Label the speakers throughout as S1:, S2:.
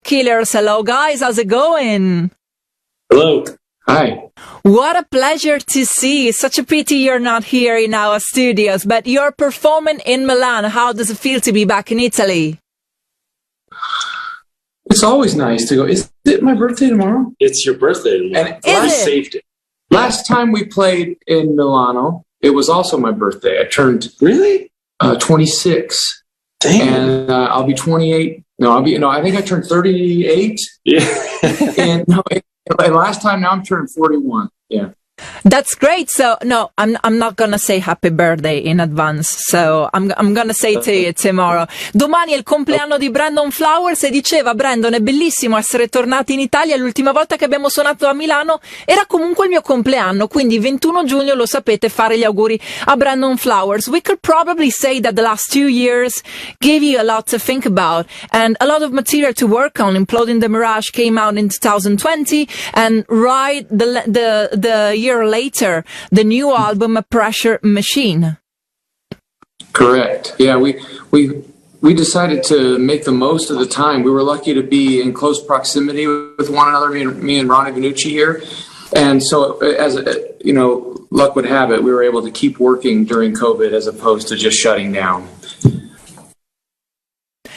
S1: Killers. Hello, guys. How's it going?
S2: Hello.
S3: Hi.
S1: What a pleasure to see. Such a pity you're not here in our studios, but you're performing in Milan. How does it feel to be back in Italy?
S3: It's always nice to go. Is it my birthday tomorrow?
S2: It's your birthday tomorrow.
S3: And
S1: Is it?
S2: Saved it.
S3: last time we played in Milano, it was also my birthday. I turned
S2: Really?
S3: 26.
S2: Damn.
S3: And I'll be 28. I think I turned 38.
S2: Yeah.
S3: And last time, now I'm turning 41. Yeah.
S1: That's great. So no, I'm not gonna say happy birthday in advance. So I'm gonna say to you tomorrow. Domani è il compleanno di Brandon Flowers e diceva Brandon, è bellissimo essere tornati in Italia. L'ultima volta che abbiamo suonato a Milano era comunque il mio compleanno, quindi 21 giugno, lo sapete, fare gli auguri a Brandon Flowers. We could probably say that the last 2 years gave you a lot to think about and a lot of material to work on. Imploding the Mirage came out in 2020, and right the year later, the new album, A Pressure Machine.
S3: Correct. Yeah, we decided to make the most of the time. We were lucky to be in close proximity with one another, me and Ronnie Vannucci here. And so, as luck would have it, we were able to keep working during COVID as opposed to just shutting down.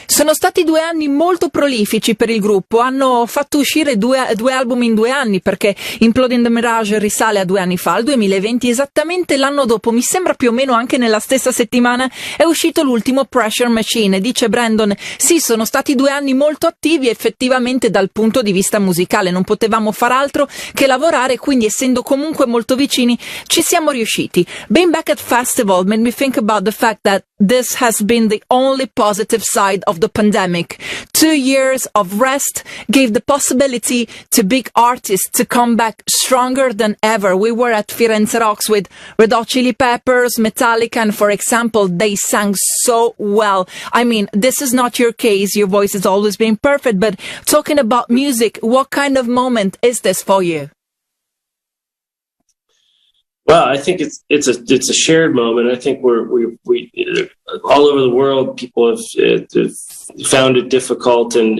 S1: Sono stati 2 anni molto prolifici per il gruppo, hanno fatto uscire due album in 2 anni, perché Imploding the Mirage risale a 2 anni fa, al 2020, esattamente l'anno dopo, mi sembra più o meno anche nella stessa settimana, è uscito l'ultimo Pressure Machine. Dice Brandon, sì, sono stati 2 anni molto attivi effettivamente dal punto di vista musicale, non potevamo far altro che lavorare, quindi essendo comunque molto vicini ci siamo riusciti. Being back at festival made me think about the fact that this has been the only positive side of the pandemic. 2 years of rest gave the possibility to big artists to come back stronger than ever. We were at Firenze Rocks with Red Hot Chili Peppers, Metallica, and for example, they sang so well. I mean, this is not your case. Your voice has always been perfect, but talking about music, what kind of moment is this for you?
S2: Well, I think it's a shared moment. I think we all over the world, people have found it difficult and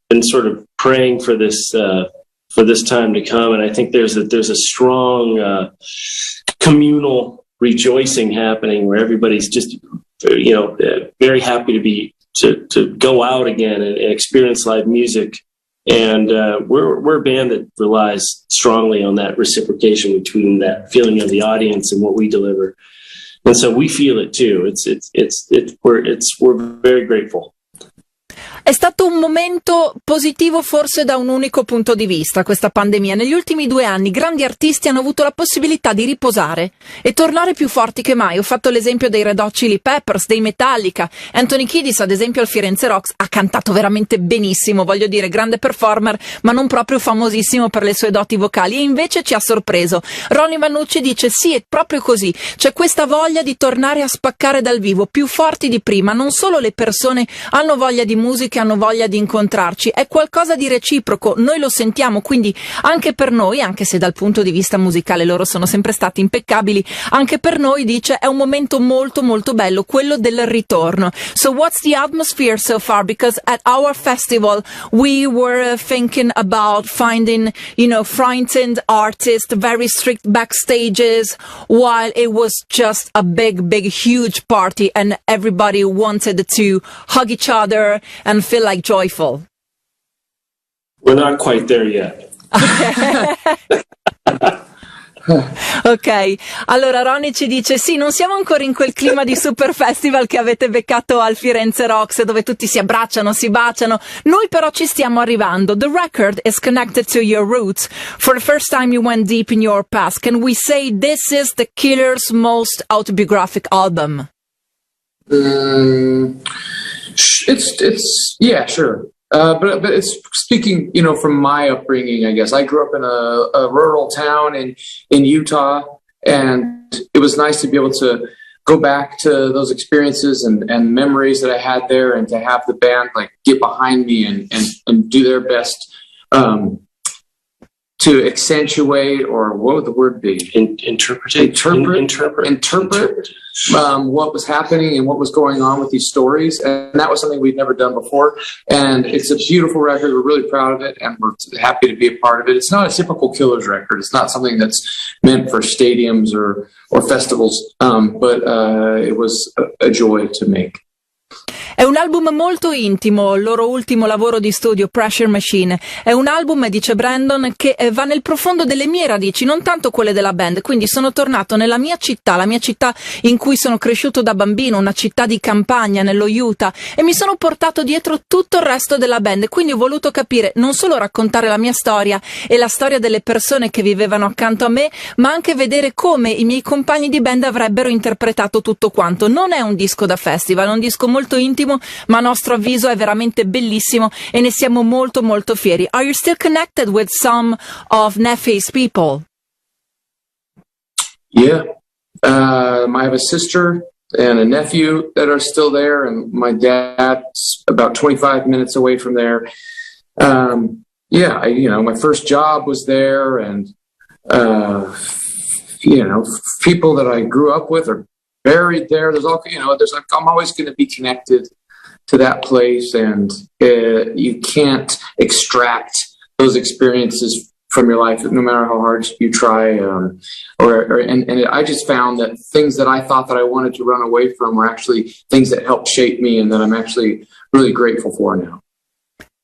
S2: been sort of praying for this time to come. And I think there's a strong communal rejoicing happening where everybody's just very happy to go out again and experience live music. And we're a band that relies strongly on that reciprocation between that feeling of the audience and what we deliver, and so we feel it too. We're very grateful.
S1: È stato un momento positivo forse da un unico punto di vista, questa pandemia. Negli ultimi 2 anni grandi artisti hanno avuto la possibilità di riposare e tornare più forti che mai. Ho fatto l'esempio dei Red Hot Chili Peppers, dei Metallica. Anthony Kiedis, ad esempio, al Firenze Rocks ha cantato veramente benissimo, voglio dire, grande performer, ma non proprio famosissimo per le sue doti vocali, e invece ci ha sorpreso. Ronnie Vannucci dice sì, è proprio così, c'è questa voglia di tornare a spaccare dal vivo, più forti di prima. Non solo le persone hanno voglia di musica, hanno voglia di incontrarci, è qualcosa di reciproco, noi lo sentiamo, quindi anche per noi, anche se dal punto di vista musicale loro sono sempre stati impeccabili, anche per noi, dice, è un momento molto molto bello, quello del ritorno. So what's the atmosphere so far? Because at our festival we were thinking about finding, frightened artists, very strict backstages, while it was just a big huge party and everybody wanted to hug each other and feel like joyful.
S2: We're not quite there yet.
S1: Ok, allora Ronnie ci dice sì, non siamo ancora in quel clima di super festival che avete beccato al Firenze Rocks dove tutti si abbracciano, si baciano, noi però ci stiamo arrivando. The record is connected to your roots. For the first time you went deep in your past. Can we say this is the Killer's most autobiographic album?
S3: It's yeah, sure. But it's speaking, from my upbringing, I guess. I grew up in a rural town in Utah, and it was nice to be able to go back to those experiences and memories that I had there, and to have the band get behind me and do their best to accentuate, or what would the word be?
S2: Interpret
S3: what was happening and what was going on with these stories. And that was something we'd never done before. And it's a beautiful record. We're really proud of it, and we're happy to be a part of it. It's not a typical Killers record. It's not something that's meant for stadiums or festivals, but it was a joy to make.
S1: È un album molto intimo, il loro ultimo lavoro di studio, Pressure Machine. È un album, dice Brandon, che va nel profondo delle mie radici, non tanto quelle della band. Quindi sono tornato nella mia città, la mia città in cui sono cresciuto da bambino, una città di campagna nello Utah, e mi sono portato dietro tutto il resto della band. Quindi ho voluto capire, non solo raccontare la mia storia e la storia delle persone che vivevano accanto a me, ma anche vedere come i miei compagni di band avrebbero interpretato tutto quanto. Non è un disco da festival, è un disco molto intimo, ma a nostro avviso è veramente bellissimo e ne siamo molto molto fieri. Are you still connected with some of Neffy's people?
S3: Yeah. I have a sister and a nephew that are still there, and my dad's about 25 minutes away from there. My first job was there, and people that I grew up with are buried there. There's all, I'm always going to be connected to that place, and you can't extract those experiences from your life, no matter how hard you try. And I just found that things that I thought that I wanted to run away from were actually things that helped shape me, and that I'm actually really grateful for now.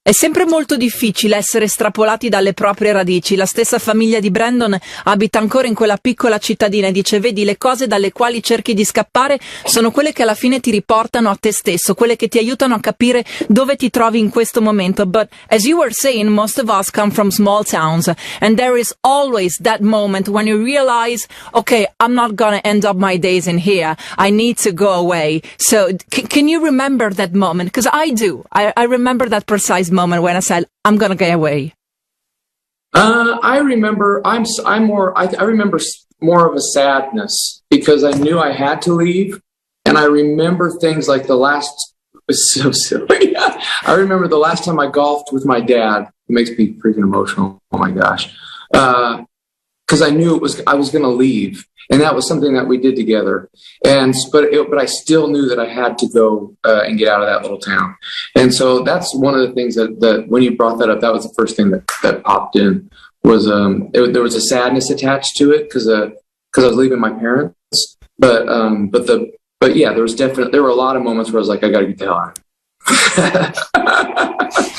S1: È sempre molto difficile essere estrapolati dalle proprie radici. La stessa famiglia di Brandon abita ancora in quella piccola cittadina e dice: vedi, le cose dalle quali cerchi di scappare sono quelle che alla fine ti riportano a te stesso, quelle che ti aiutano a capire dove ti trovi in questo momento. But as you were saying, most of us come from small towns, and there is always that moment when you realize, okay, I'm not gonna end up my days in here. I need to go away. So can you remember that moment? Because I do. I remember that precise moment when I said, I'm gonna get away.
S3: I remember I remember more of a sadness, because I knew I had to leave, and I remember things like it was so silly. I remember the last time I golfed with my dad. It makes me freaking emotional. Oh my gosh. Because I knew I was going to leave, and that was something that we did together. But I still knew that I had to go and get out of that little town. And so that's one of the things that when you brought that up, that was the first thing that popped in. Was there was a sadness attached to it because I was leaving my parents. But yeah, there were a lot of moments where I was like, I got to get the hell out.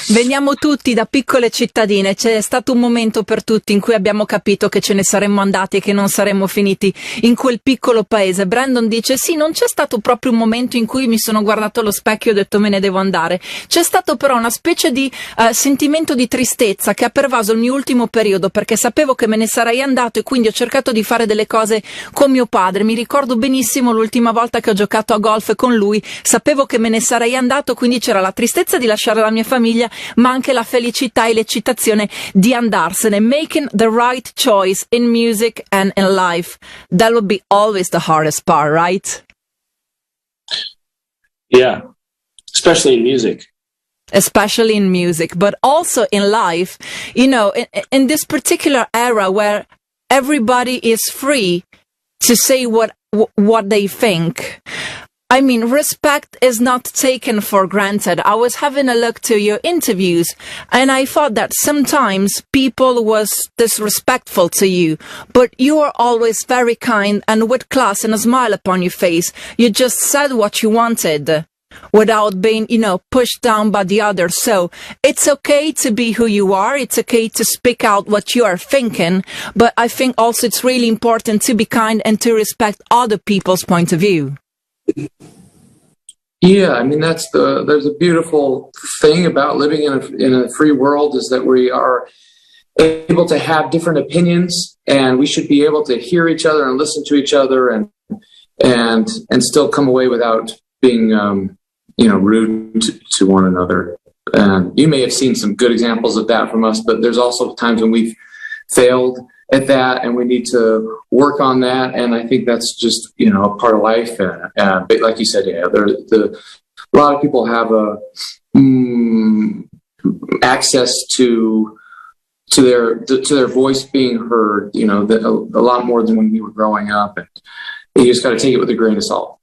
S1: Veniamo tutti da piccole cittadine, c'è stato un momento per tutti in cui abbiamo capito che ce ne saremmo andati e che non saremmo finiti in quel piccolo paese. Brandon dice: sì, non c'è stato proprio un momento in cui mi sono guardato allo specchio e ho detto me ne devo andare, c'è stato però una specie di sentimento di tristezza che ha pervaso il mio ultimo periodo, perché sapevo che me ne sarei andato e quindi ho cercato di fare delle cose con mio padre. Mi ricordo benissimo l'ultima volta che ho giocato a golf con lui, sapevo che me ne sarei andato, quindi c'era la tristezza di lasciare la mia famiglia, ma anche la felicità e l'eccitazione di andarsene. Making the right choice in music and in life, that would be always the hardest part, right?
S2: Yeah, especially in music.
S1: Especially in music, but also in life, in this particular era where everybody is free to say what they think. I mean, respect is not taken for granted. I was having a look to your interviews, and I thought that sometimes people was disrespectful to you, but you are always very kind and with class and a smile upon your face. You just said what you wanted without being, pushed down by the others. So it's okay to be who you are. It's okay to speak out what you are thinking, but I think also it's really important to be kind and to respect other people's point of view.
S3: Yeah, I mean, there's a beautiful thing about living in a free world, is that we are able to have different opinions, and we should be able to hear each other and listen to each other and still come away without being rude to one another. And you may have seen some good examples of that from us, but there's also times when we've failed at that, and we need to work on that. And I think that's just a part of life. But like you said, yeah, a lot of people have access to their voice being heard, a lot more than when we were growing up. And you just got to take it with a grain of salt.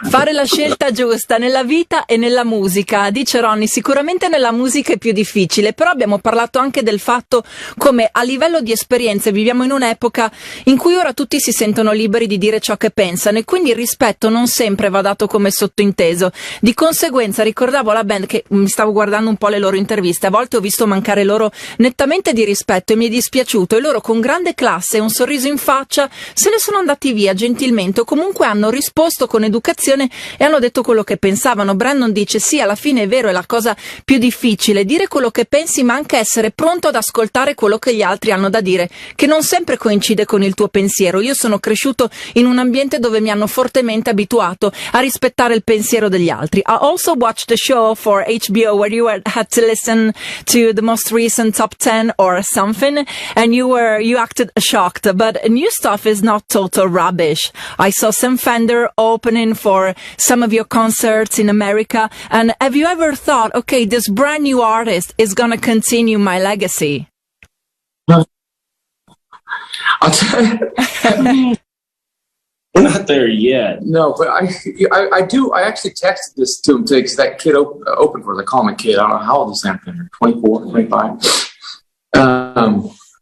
S1: Fare la scelta giusta nella vita e nella musica, dice Ronnie. Sicuramente nella musica è più difficile, però abbiamo parlato anche del fatto come a livello di esperienze viviamo in un'epoca in cui ora tutti si sentono liberi di dire ciò che pensano e quindi il rispetto non sempre va dato come sottointeso. Di conseguenza ricordavo la band, che mi stavo guardando un po' le loro interviste, a volte ho visto mancare loro nettamente di rispetto e mi è dispiaciuto, e loro con grande classe e un sorriso in faccia se ne sono andati via gentilmente, o comunque hanno risposto con educazione e hanno detto quello che pensavano. Brandon dice: sì, alla fine è vero, è la cosa più difficile, dire quello che pensi, ma anche essere pronto ad ascoltare quello che gli altri hanno da dire, che non sempre coincide con il tuo pensiero. Io sono cresciuto in un ambiente dove mi hanno fortemente abituato a rispettare il pensiero degli altri. I also watched the show for HBO where you had to listen to the most recent top 10 or something, and you acted shocked, but new stuff is not total rubbish. I saw Sam Fender opening for some of your concerts in America, and have you ever thought, okay, this brand new artist is going to continue my legacy?
S3: I'll tell you.
S2: We're not there yet.
S3: No, but I do. I actually texted this to him today because that kid opened for. They call him a kid. I don't know how old is Sam Fender. 24, 25.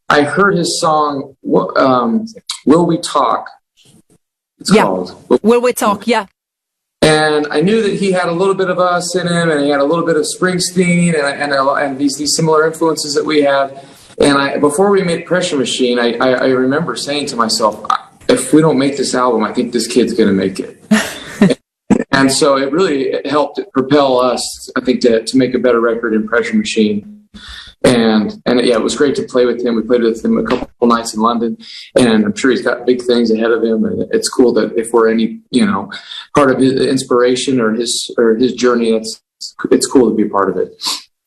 S3: I heard his song. Will We Talk? It's called.
S1: Will We Talk? Yeah.
S3: And I knew that he had a little bit of us in him, and he had a little bit of Springsteen, and these similar influences that we have. And before we made Pressure Machine, I remember saying to myself, if we don't make this album, I think this kid's going to make it. And so it really helped propel us, I think, to make a better record in Pressure Machine. And yeah, it was great to play with him. We played with him a couple nights in London, and I'm sure he's got big things ahead of him. And it's cool that if we're any, part of his inspiration or his journey, it's cool to be a part of it.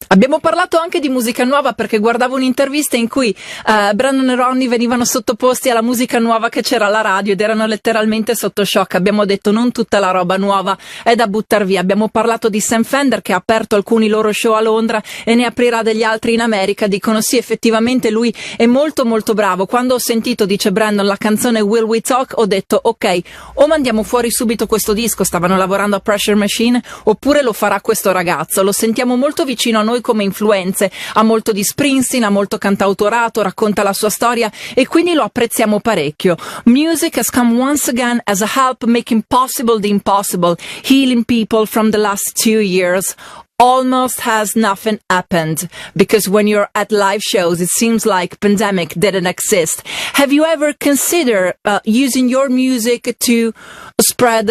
S1: Abbiamo parlato anche di musica nuova, perché guardavo un'intervista in cui Brandon e Ronnie venivano sottoposti alla musica nuova che c'era alla radio ed erano letteralmente sotto shock. Abbiamo detto non tutta la roba nuova è da buttar via. Abbiamo parlato di Sam Fender, che ha aperto alcuni loro show a Londra e ne aprirà degli altri in America. Dicono sì, effettivamente lui è molto molto bravo. Quando ho sentito, dice Brandon, la canzone Will We Talk, ho detto ok, o mandiamo fuori subito questo disco, stavano lavorando a Pressure Machine, oppure lo farà questo ragazzo. Lo sentiamo molto vicino a noi come influenze, ha molto di Springsteen, ha molto cantautorato, racconta la sua storia e quindi lo apprezziamo parecchio. Music has come once again as a help making possible the impossible, healing people from the last 2 years. Almost has nothing happened, because when you're at live shows it seems like pandemic didn't exist. Have you ever considered using your music to spread,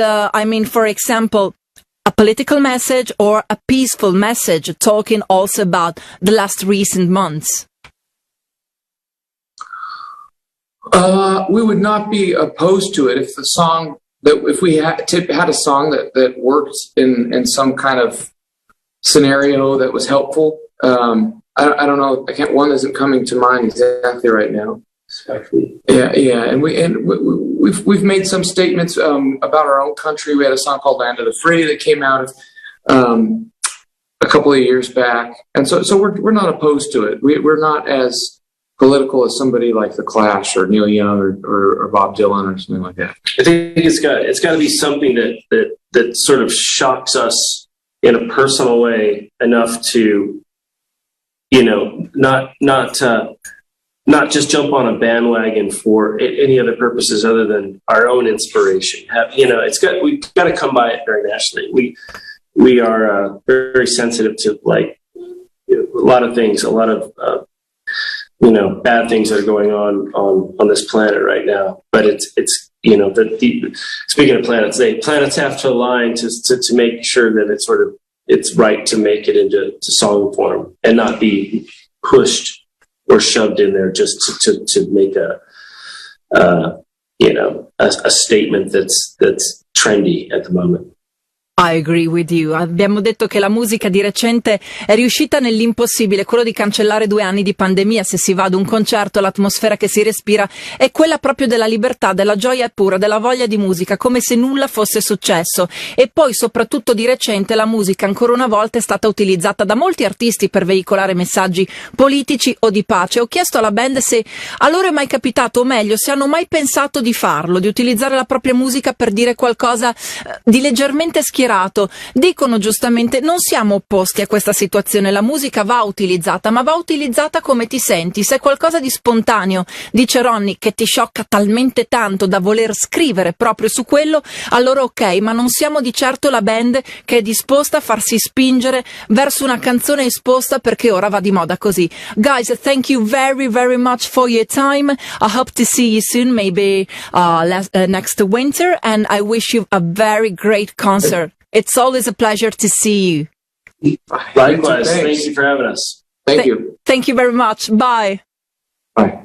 S1: for example, a political message or a peaceful message, talking also about the last recent months?
S3: We would not be opposed to it if we had a song that worked in some kind of scenario that was helpful. I don't know. One isn't coming to mind exactly right now. Yeah, and we've made some statements about our own country. We had a song called "Land of the Free" that came out a couple of years back, and so we're not opposed to it. We're not as political as somebody like The Clash or Neil Young or Bob Dylan or something like that.
S2: I think it's got to be something that sort of shocks us in a personal way enough to, not just jump on a bandwagon for any other purposes other than our own inspiration. We've got to come by it very naturally. We are very sensitive to a lot of things, a lot of bad things that are going on this planet right now. But it's speaking of planets, planets have to align to make sure that it's right to make it into song form and not be pushed or shoved in there just to make a statement that's trendy at the moment.
S1: I agree with you. Abbiamo detto che la musica di recente è riuscita nell'impossibile, quello di cancellare 2 anni di pandemia. Se si va ad un concerto, l'atmosfera che si respira è quella proprio della libertà, della gioia pura, della voglia di musica, come se nulla fosse successo. E poi, soprattutto di recente, la musica ancora una volta è stata utilizzata da molti artisti per veicolare messaggi politici o di pace. Ho chiesto alla band se a loro è mai capitato, o meglio, se hanno mai pensato di farlo, di utilizzare la propria musica per dire qualcosa di leggermente schierato. Dicono giustamente: non siamo opposti a questa situazione, la musica va utilizzata, ma va utilizzata come ti senti. Se è qualcosa di spontaneo, dice Ronnie, che ti sciocca talmente tanto da voler scrivere proprio su quello, allora ok, ma non siamo di certo la band che è disposta a farsi spingere verso una canzone esposta perché ora va di moda così. Guys, thank you very very much for your time. I hope to see you soon, maybe next winter, and I wish you a very great concert. It's always a pleasure to see you.
S2: Likewise. Thank you for having us.
S3: Thank you.
S1: Thank you very much. Bye.
S3: Bye.